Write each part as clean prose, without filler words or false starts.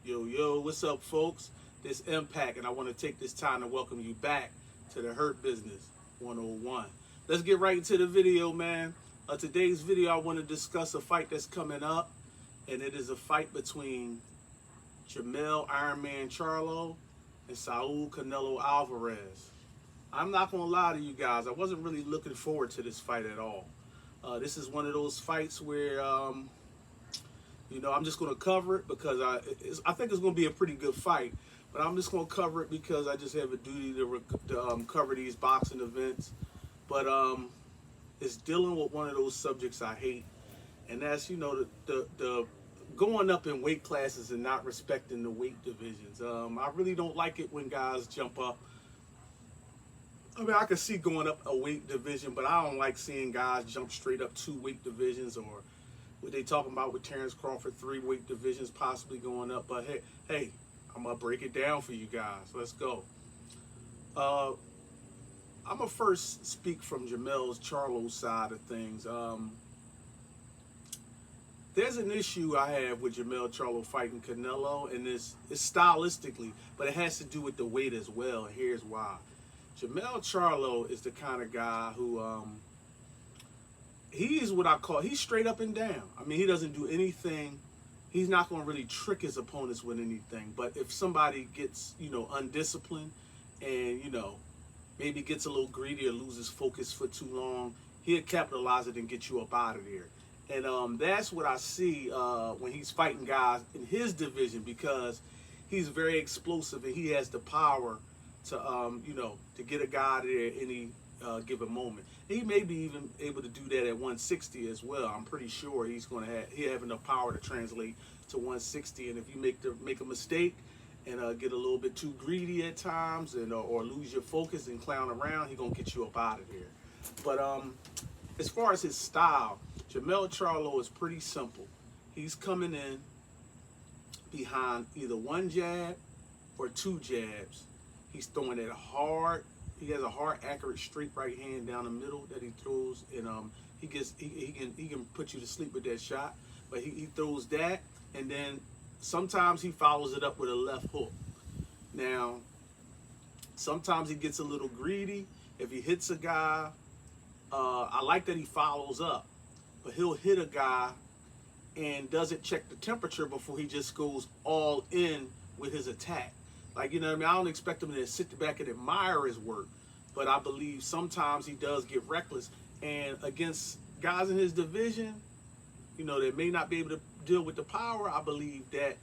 Yo, what's up, folks? This Impact, and I want to take this time to welcome you back to the Hurt Business 101. Let's get right into the video, man. Today's video, I want to discuss a fight that's coming up, and it is a fight between Jermell Iron Man Charlo and Saul Canelo Alvarez. I'm not going to lie to you guys, I wasn't really looking forward to this fight at all. This is one of those fights where I'm just going to cover it because I think it's going to be a pretty good fight. But I'm just going to cover it because I just have a duty to cover these boxing events. But it's dealing with one of those subjects I hate. And that's, the going up in weight classes and not respecting the weight divisions. I really don't like it when guys jump up. I mean, I can see going up a weight division, but I don't like seeing guys jump straight up 2 weight divisions, or what they talking about with Terrence Crawford, 3 weight divisions possibly going up. But hey, I'm gonna break it down for you guys. Let's go. I'm gonna first speak from Jermell's Charlo side of things. There's an issue I have with Jermell Charlo fighting Canelo, and it's stylistically, but it has to do with the weight as well. And here's why. Jermell Charlo is the kind of guy who he is what I call, he's straight up and down. I mean, he doesn't do anything. He's not going to really trick his opponents with anything. But if somebody gets, undisciplined and, maybe gets a little greedy or loses focus for too long, he'll capitalize it and get you up out of there. And that's what I see when he's fighting guys in his division, because he's very explosive and he has the power to, to get a guy out of there any given moment. He may be even able to do that at 160 as well. I'm pretty sure he'll have enough power to translate to 160. And if you make a mistake and get a little bit too greedy at times, and or lose your focus and clown around, he's gonna get you up out of here. But as far as his style, Jermell Charlo is pretty simple. He's coming in behind either 1 jab or 2 jabs. He's throwing it hard. He has a hard, accurate, straight right hand down the middle that he throws, and he can put you to sleep with that shot. But he throws that, and then sometimes he follows it up with a left hook. Now, sometimes he gets a little greedy. If he hits a guy, I like that he follows up, but he'll hit a guy and doesn't check the temperature before he just goes all in with his attack. Like, I don't expect him to sit back and admire his work, but I believe sometimes he does get reckless. And against guys in his division, that may not be able to deal with the power, I believe that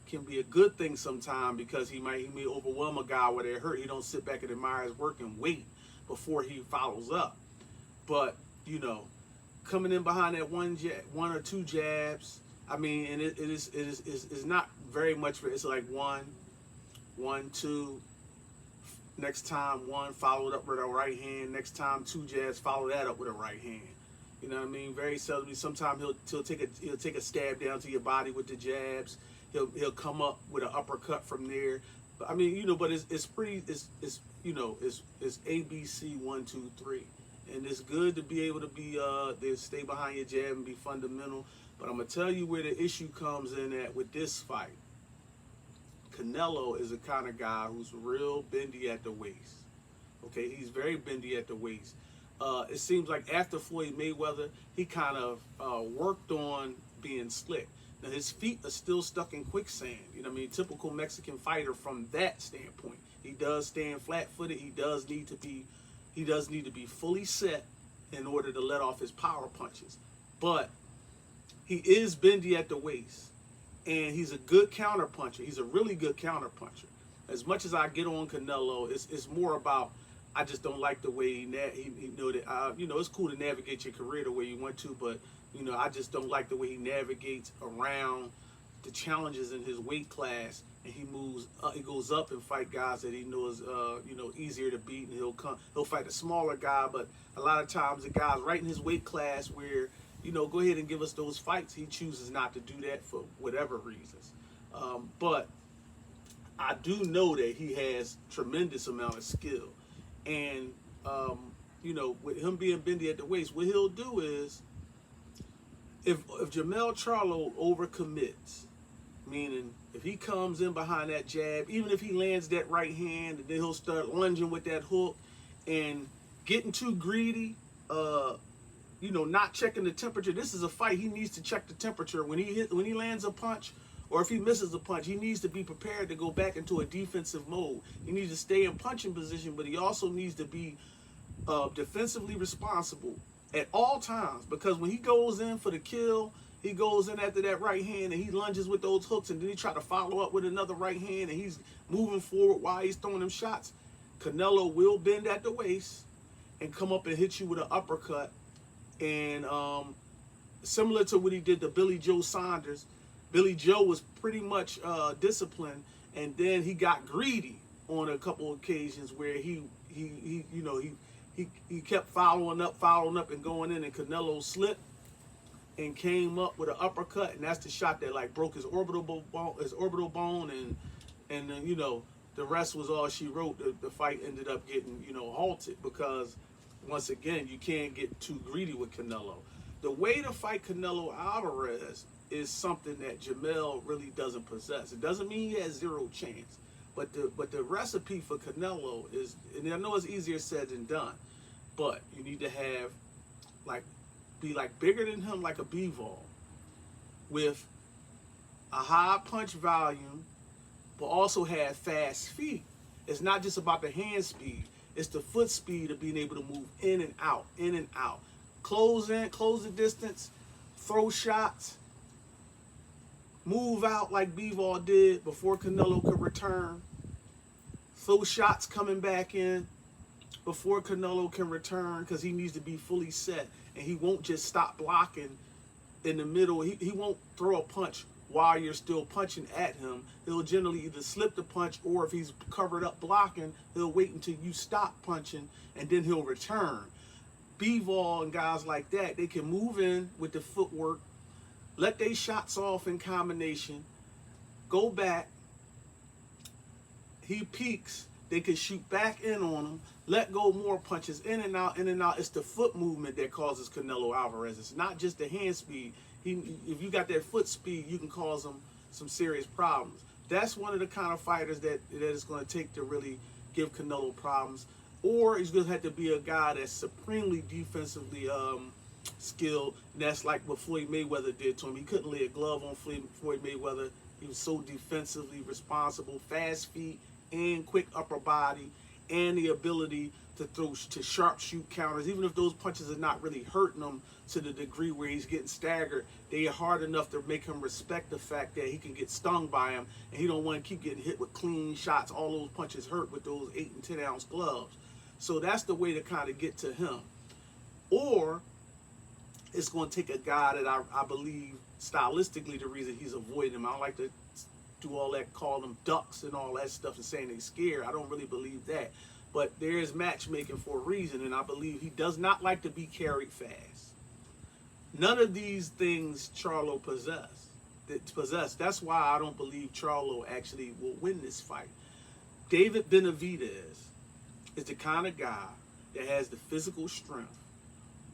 can be a good thing sometime, because he may overwhelm a guy where they're hurt. He don't sit back and admire his work and wait before he follows up. But, coming in behind that 1 or 2 jabs, I mean, and it is not very much. It's like 1, 2, next time 1 followed up with a right hand, next time 2 jabs, follow that up with a right hand. You know what I mean? Very seldomly. Sometimes he'll take a stab down to your body with the jabs. He'll come up with an uppercut from there. But I mean, but it's ABC 1, 2, 3, and it's good to be able to be to stay behind your jab and be fundamental. But I'm gonna tell you where the issue comes in at with this fight. Canelo is the kind of guy who's real bendy at the waist. Okay, he's very bendy at the waist. It seems like after Floyd Mayweather, he kind of worked on being slick. Now his feet are still stuck in quicksand. Typical Mexican fighter from that standpoint. He does stand flat-footed. He does need to be fully set in order to let off his power punches. But he is bendy at the waist. And he's a good counter puncher. He's a really good counter puncher. As much as I get on Canelo, it's more about, I just don't like the way it's cool to navigate your career the way you want to, but I just don't like the way he navigates around the challenges in his weight class, and he goes up and fight guys that he knows easier to beat, and he'll fight a smaller guy, but a lot of times the guys right in his weight class where go ahead and give us those fights, he chooses not to do that for whatever reasons. But I do know that he has tremendous amount of skill. And, with him being bendy at the waist, what he'll do is, if Jermell Charlo overcommits, Meaning, if he comes in behind that jab, even if he lands that right hand, and then he'll start lunging with that hook and getting too greedy, not checking the temperature. This is a fight. He needs to check the temperature when he lands a punch, or if he misses a punch. He needs to be prepared to go back into a defensive mode. He needs to stay in punching position, but he also needs to be defensively responsible at all times, because when he goes in for the kill, he goes in after that right hand and he lunges with those hooks, and then he try to follow up with another right hand, and he's moving forward while he's throwing them shots. Canelo will bend at the waist and come up and hit you with an uppercut. And similar to what he did to Billy Joe Saunders, Billy Joe was pretty much disciplined, and then he got greedy on a couple of occasions where he kept following up and going in, and Canelo slipped and came up with an uppercut, and that's the shot that like broke his orbital bone, and then, the rest was all she wrote. The fight ended up getting halted, because once again, you can't get too greedy with Canelo. The way to fight Canelo Alvarez is something that Jermell really doesn't possess. It doesn't mean he has zero chance, but the recipe for Canelo is, and I know it's easier said than done, but you need to have be bigger than him, like a B-ball, with a high punch volume, but also have fast feet. It's not just about the hand speed. It's the foot speed of being able to move in and out, in and out. Close the distance, throw shots, move out like Bivol did before Canelo could return. Throw shots coming back in before Canelo can return, because he needs to be fully set. And he won't just stop blocking in the middle. He won't throw a punch while you're still punching at him. He'll generally either slip the punch, or if he's covered up blocking, he'll wait until you stop punching, and then he'll return. Bivol and guys like that, they can move in with the footwork, let their shots off in combination, go back, he peaks, they can shoot back in on him, let go more punches, in and out, in and out. It's the foot movement that causes Canelo Alvarez. It's not just the hand speed. If you got that foot speed, you can cause him some serious problems. That's one of the kind of fighters that it's going to take to really give Canelo problems. Or he's going to have to be a guy that's supremely defensively skilled. And that's like what Floyd Mayweather did to him. He couldn't lay a glove on Floyd Mayweather. He was so defensively responsible, fast feet and quick upper body, and the ability to sharpshoot counters. Even if those punches are not really hurting him to the degree where he's getting staggered, they are hard enough to make him respect the fact that he can get stung by him, and he don't want to keep getting hit with clean shots. All those punches hurt with those 8 and 10 ounce gloves. So that's the way to kind of get to him. Or it's going to take a guy that I believe stylistically, the reason he's avoiding him, I don't like to do all that, call them ducks and all that stuff and saying they scared. I don't really believe that. But there is matchmaking for a reason, and I believe he does not like to be carried fast. None of these things Charlo possess. That's why I don't believe Charlo actually will win this fight. David Benavidez is the kind of guy that has the physical strength.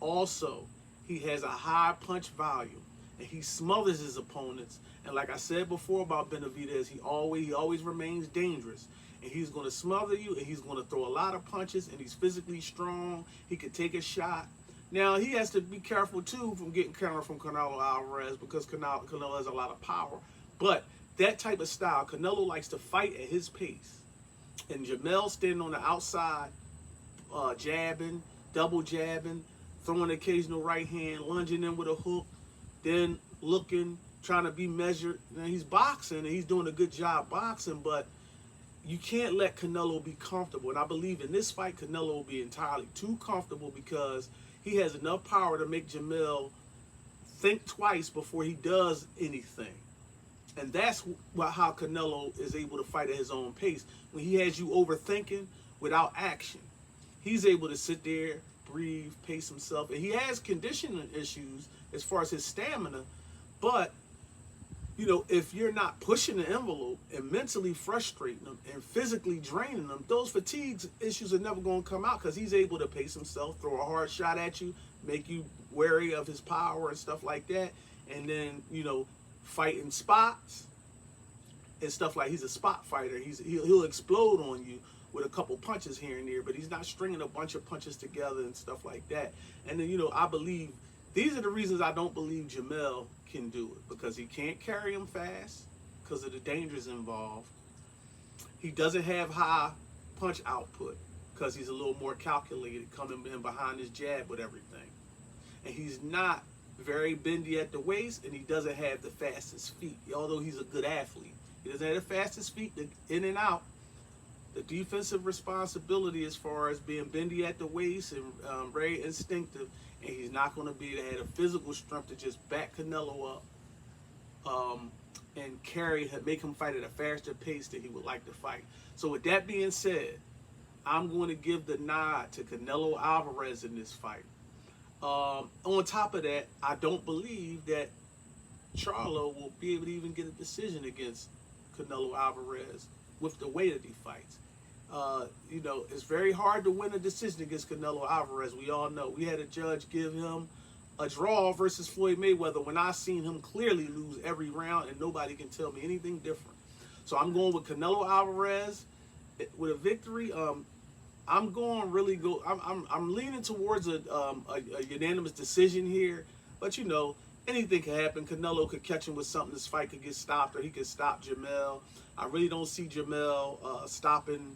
Also, he has a high punch volume, and he smothers his opponents. And like I said before about Benavidez, he always remains dangerous. And he's going to smother you, and he's going to throw a lot of punches, and he's physically strong. He can take a shot. Now, he has to be careful, too, from getting countered from Canelo Alvarez, because Canelo has a lot of power. But that type of style, Canelo likes to fight at his pace. And Jermell standing on the outside, jabbing, double jabbing, throwing an occasional right hand, lunging in with a hook, then looking, trying to be measured. Now, he's boxing, and he's doing a good job boxing, but you can't let Canelo be comfortable. And I believe in this fight, Canelo will be entirely too comfortable, because he has enough power to make Jermell think twice before he does anything. And that's how Canelo is able to fight at his own pace. When he has you overthinking without action, he's able to sit there, breathe, pace himself. And he has conditioning issues as far as his stamina. But, if you're not pushing the envelope and mentally frustrating them and physically draining them, those fatigue issues are never going to come out, because he's able to pace himself, throw a hard shot at you, make you wary of his power and stuff like that. And then, fight in spots, and stuff like he's a spot fighter. He'll explode on you with a couple punches here and there, but he's not stringing a bunch of punches together and stuff like that. And then, you know, I believe these are the reasons I don't believe Jermell can do it, because he can't carry him fast because of the dangers involved. He doesn't have high punch output because he's a little more calculated coming in behind his jab with everything. And he's not very bendy at the waist, and he doesn't have the fastest feet, although he's a good athlete. He doesn't have the fastest feet in and out. The defensive responsibility as far as being bendy at the waist and very instinctive, and he's not going to be able to have the physical strength to just back Canelo up and make him fight at a faster pace than he would like to fight. So with that being said, I'm going to give the nod to Canelo Alvarez in this fight. On top of that, I don't believe that Charlo will be able to even get a decision against Canelo Alvarez with the way that he fights. You know, it's very hard to win a decision against Canelo Alvarez. We all know. We had a judge give him a draw versus Floyd Mayweather when I seen him clearly lose every round, and nobody can tell me anything different. So I'm going with Canelo Alvarez with a victory. I'm leaning towards a unanimous decision here, but you know, anything can happen. Canelo could catch him with something. This fight could get stopped, or he could stop Jermell. I really don't see Jermell stopping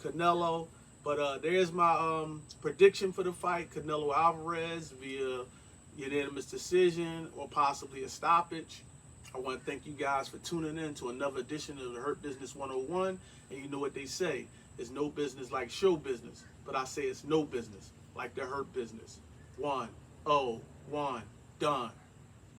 Canelo, but there's my prediction for the fight: Canelo Alvarez via unanimous decision or possibly a stoppage. I want to thank you guys for tuning in to another edition of the Hurt Business 101. And you know what they say: it's no business like show business, but I say it's no business like the Hurt Business. 1-0-1 done.